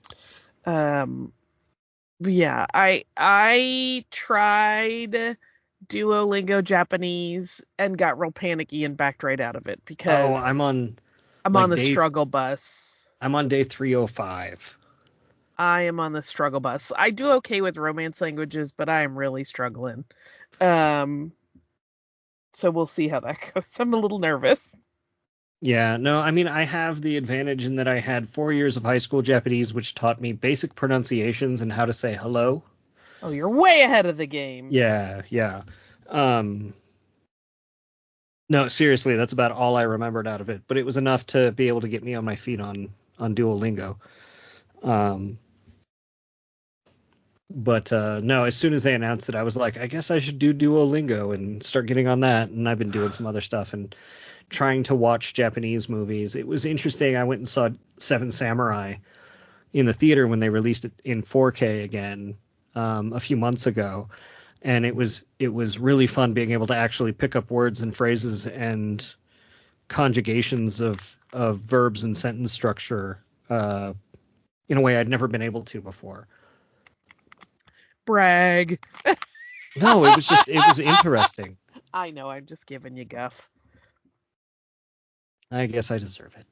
Yeah, I tried Duolingo Japanese and got real panicky and backed right out of it because I'm on the struggle bus. I'm on day 305. I am on the struggle bus. I do okay with Romance languages, but I am really struggling. So we'll see how that goes. I'm a little nervous. Yeah, no, I mean, I have the advantage in that I had 4 years of high school Japanese, which taught me basic pronunciations and how to say hello. Oh, you're way ahead of the game. Yeah. No, seriously, that's about all I remembered out of it. But it was enough to be able to get me on my feet on Duolingo. But no, as soon as they announced it, I was like, I guess I should do Duolingo and start getting on that. And I've been doing some other stuff and trying to watch Japanese movies. It was interesting. I went and saw Seven Samurai in the theater when they released it in 4K again a few months ago. And it was really fun being able to actually pick up words and phrases and conjugations of verbs and sentence structure in a way I'd never been able to before. Brag. No, it was interesting. I know, I'm just giving you guff. I guess I deserve it.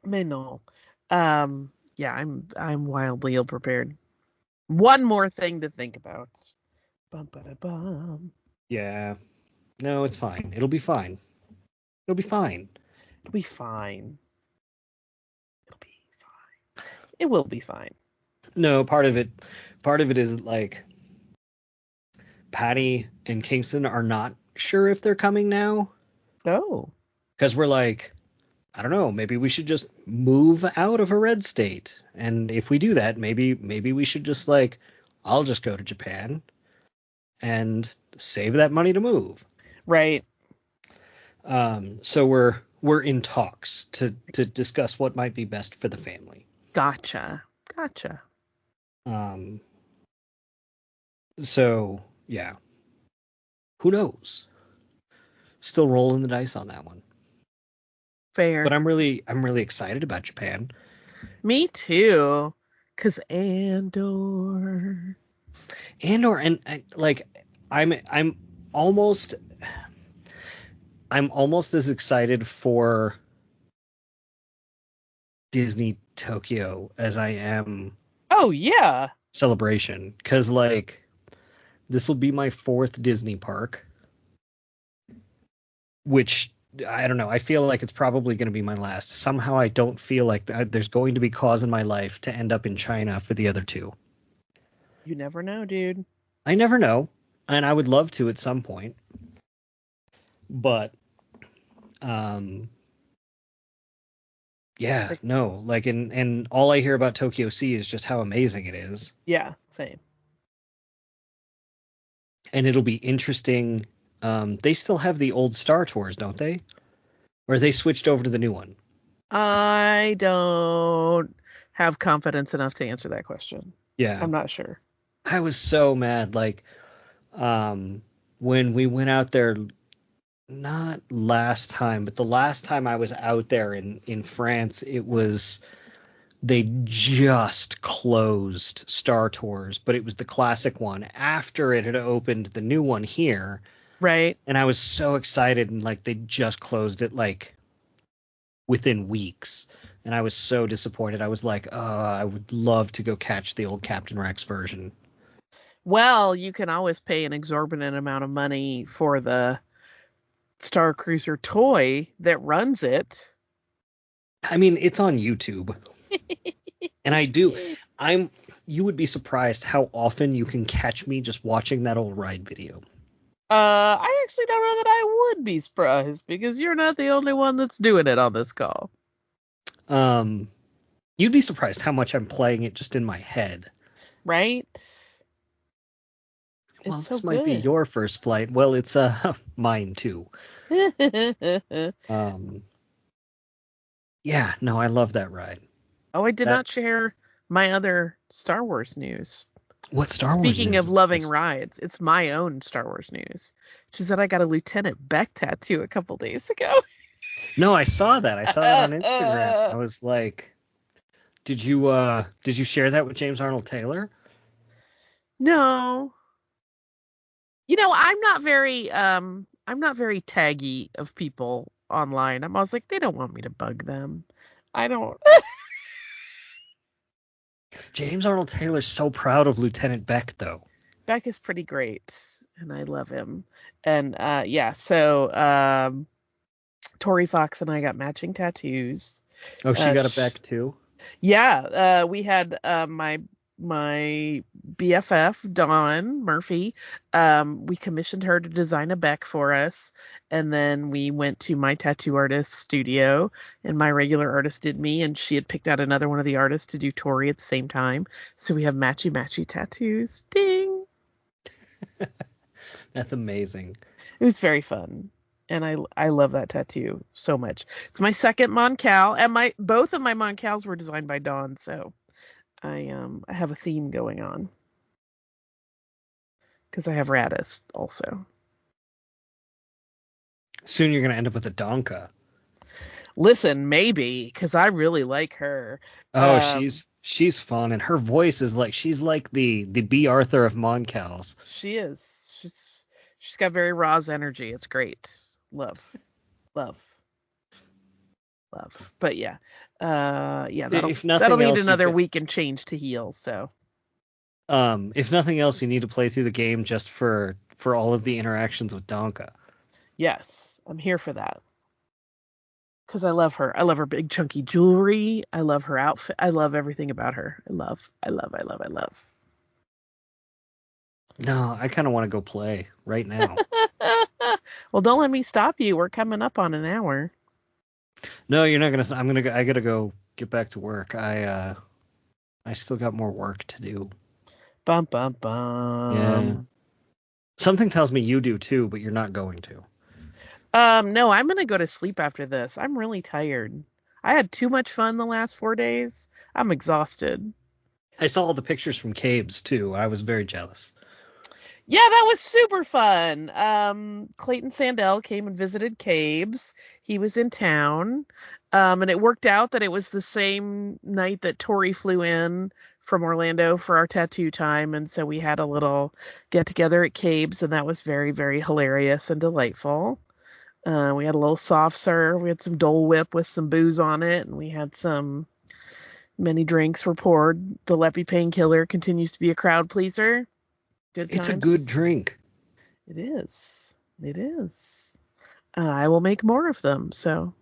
Mais no. Yeah, I'm wildly ill prepared. One more thing to think about. Bum, ba-da-bum. Yeah. No, it's fine. It'll be fine. It'll be fine. It'll be fine. It'll be fine. It will be fine. No, part of it is like Patty and Kingston are not sure if they're coming now. Oh. Because we're like, I don't know, maybe we should just move out of a red state. And if we do that, maybe we should just like, I'll just go to Japan and save that money to move. Right. So we're in talks to discuss what might be best for the family. Gotcha. So yeah. Who knows? Still rolling the dice on that one. Fair. But I'm really excited about Japan. Me too. 'Cause Andor, and I'm almost as excited for Disney Tokyo as I am. Oh yeah. Celebration, because like this will be my 4th Disney park, which I don't know. I feel like it's probably going to be my last. Somehow I don't feel like there's going to be cause in my life to end up in China for the other 2. You never know, dude. I never know, and I would love to at some point. But yeah, no, like and all I hear about Tokyo Sea is just how amazing it is. Yeah, same. And it'll be interesting They still have the old Star Tours, don't they? Or they switched over to the new one? I don't have confidence enough to answer that question. Yeah. I'm not sure. I was so mad. Like, when we went out there, not last time, but the last time I was out there in France, they just closed Star Tours, but it was the classic one after it had opened the new one here. Right. And I was so excited, and like they just closed it like within weeks. And I was so disappointed. I was like, I would love to go catch the old Captain Rex version. Well, you can always pay an exorbitant amount of money for the Star Cruiser toy that runs it. I mean, it's on YouTube. And you would be surprised how often you can catch me just watching that old ride video. I actually don't know that I would be surprised because you're not the only one that's doing it on this call. You'd be surprised how much I'm playing it just in my head. Right? Well, it's this so might be good. your first flight. Well, it's mine too. Yeah, no, I love that ride. Oh, I did not share my other Star Wars news. What Star Wars Speaking news? of loving rides, it's my own Star Wars news. She said I got a Lieutenant Beck tattoo a couple days ago. No, I saw that. I saw that on Instagram. I was like, did you share that with James Arnold Taylor? No. You know, I'm not very taggy of people online. I'm always like, they don't want me to bug them. I don't. James Arnold Taylor's so proud of Lieutenant Beck, though. Beck is pretty great, and I love him. And so Tori Fox and I got matching tattoos. Oh, she got a Beck too? Yeah, we had my BFF, Dawn Murphy, we commissioned her to design a Beck for us, and then we went to my tattoo artist's studio, and my regular artist did me, and she had picked out another one of the artists to do Tori at the same time, so we have matchy tattoos. Ding! That's amazing. It was very fun, and I love that tattoo so much. It's my second Moncal, and both of my Moncals were designed by Dawn, so I have a theme going on because I have Radis also. Soon you're gonna end up with a Donka. Listen, maybe, because I really like her. Oh, she's fun, and her voice is like she's like the B. Arthur of Moncals. She is. She's got very Roz energy. It's great. Love. But yeah, that'll need another week and change to heal. So, if nothing else, you need to play through the game just for all of the interactions with Donka. Yes, I'm here for that. Because I love her. I love her big chunky jewelry. I love her outfit. I love everything about her. I love. No, I kind of want to go play right now. Well, don't let me stop you. We're coming up on an hour. No, you're not gonna. I gotta go get back to work. I still got more work to do. Bum. Yeah. Something tells me you do too, but you're not going to. No, I'm gonna go to sleep after this. I'm really tired. I had too much fun the last 4 days. I'm exhausted. I saw all the pictures from Caves too. I was very jealous. Yeah, that was super fun. Clayton Sandell came and visited Cabes. He was in town. And it worked out that it was the same night that Tori flew in from Orlando for our tattoo time. And so we had a little get together at Cabes, and that was very, very hilarious and delightful. We had a little soft serve. We had some Dole Whip with some booze on it, and we had many drinks were poured. The Leppy Painkiller continues to be a crowd pleaser. Good times. It's a good drink. It is. I will make more of them. So,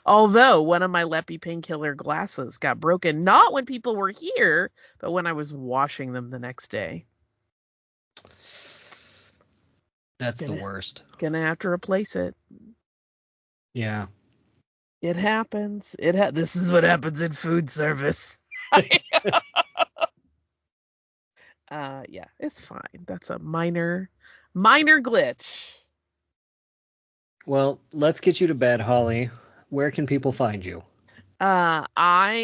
Although one of my Leppy Painkiller glasses got broken, not when people were here, but when I was washing them the next day. That's the worst. Gonna have to replace it. Yeah. It happens. This is what happens in food service. Yeah, it's fine. That's a minor Minor glitch. Well, let's get you to bed, Holly. Where can people find you? I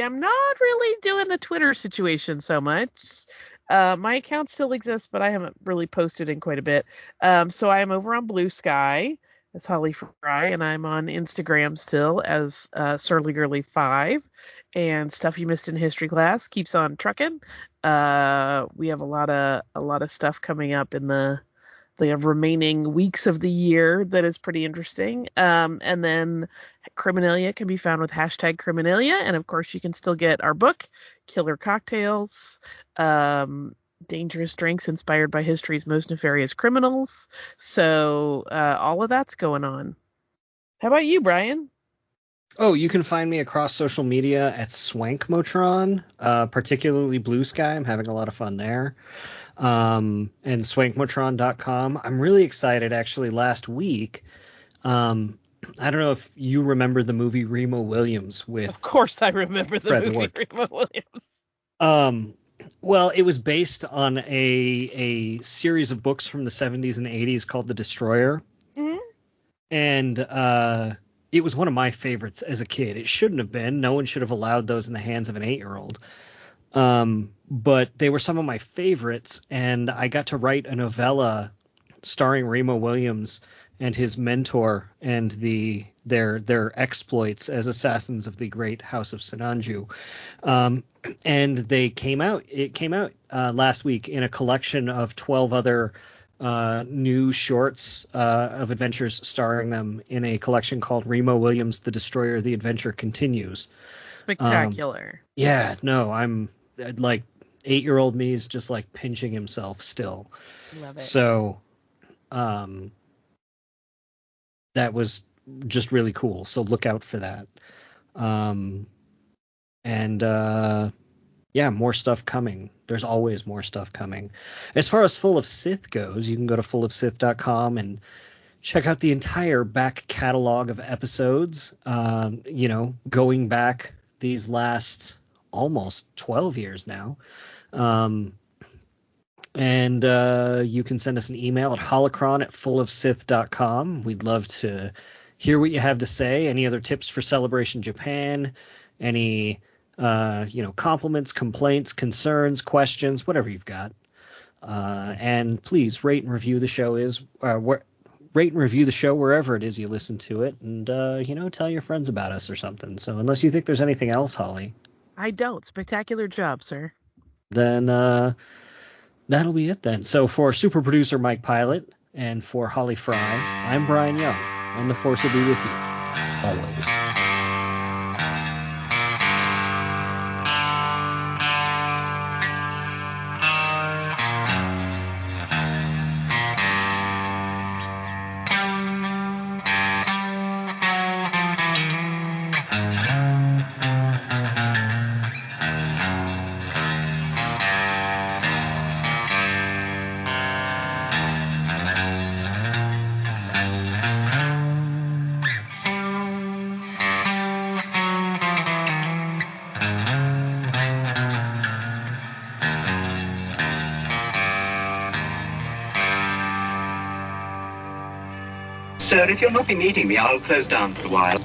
am not really doing the Twitter situation so much. My account still exists, but I haven't really posted in quite a bit. So I am over on Blue Sky as Holly Frey, and I'm on Instagram still as Surly Girly 5. And Stuff You Missed in History Class keeps on trucking. We have a lot of stuff coming up in the remaining weeks of the year that is pretty interesting. And then Criminalia can be found with hashtag Criminalia. And of course, you can still get our book, Killer Cocktails, Dangerous Drinks Inspired by History's Most Nefarious Criminals. So all of that's going on. How about you, Bryan? Oh, you can find me across social media at Swankmotron, particularly Blue Sky. I'm having a lot of fun there. And swankmotron.com. I'm really excited, actually. Last week, I don't know if you remember the movie Remo Williams with. Of course, I remember the Fred movie Ward. Remo Williams. Well, it was based on a series of books from the 70s and 80s called The Destroyer. Mm-hmm. And it was one of my favorites as a kid. It shouldn't have been. No one should have allowed those in the hands of an 8-year-old. But they were some of my favorites, and I got to write a novella starring Remo Williams and his mentor and their exploits as assassins of the great House of Sinanju. And it came out last week in a collection of 12 other new shorts of adventures starring them in a collection called Remo Williams, The Destroyer, The Adventure Continues. Spectacular. Yeah, no, I'm like 8-year-old me is just like pinching himself still. Love it. So that was just really cool. So look out for that. Yeah, more stuff coming. There's always more stuff coming. As far as Full of Sith goes, you can go to fullofsith.com and check out the entire back catalog of episodes, going back these last almost 12 years now. And you can send us an email at holocron@fullofsith.com. We'd love to hear what you have to say. Any other tips for Celebration Japan? Any compliments, complaints, concerns, questions, whatever you've got. And please rate and review the show wherever it is you listen to it, and tell your friends about us or something. So unless you think there's anything else, Holly, I don't. Spectacular job, sir. Then that'll be it then. So for super producer Mike Pilot and for Holly Frey, I'm Bryan Young, and the Force will be with you always. Sir, if you'll not be meeting me, I'll close down for a while.